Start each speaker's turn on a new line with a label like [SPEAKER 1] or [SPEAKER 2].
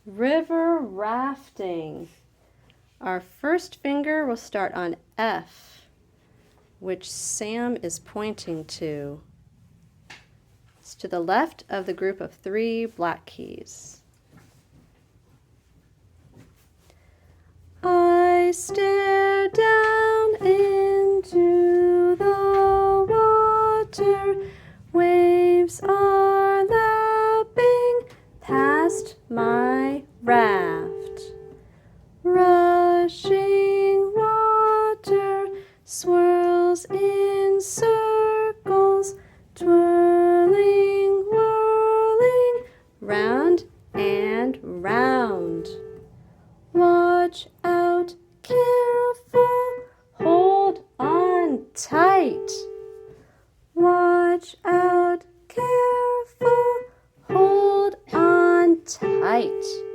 [SPEAKER 1] River rafting. Our first finger will start on F, which Sam is pointing to. It's to the left of the group of 3 black keys. I stare down into the water. Waves are lapping past my raft. Rushing water swirls in circles, twirling, whirling, round and round. Watch out, careful, hold on tight. Watch out, careful, hold on tight.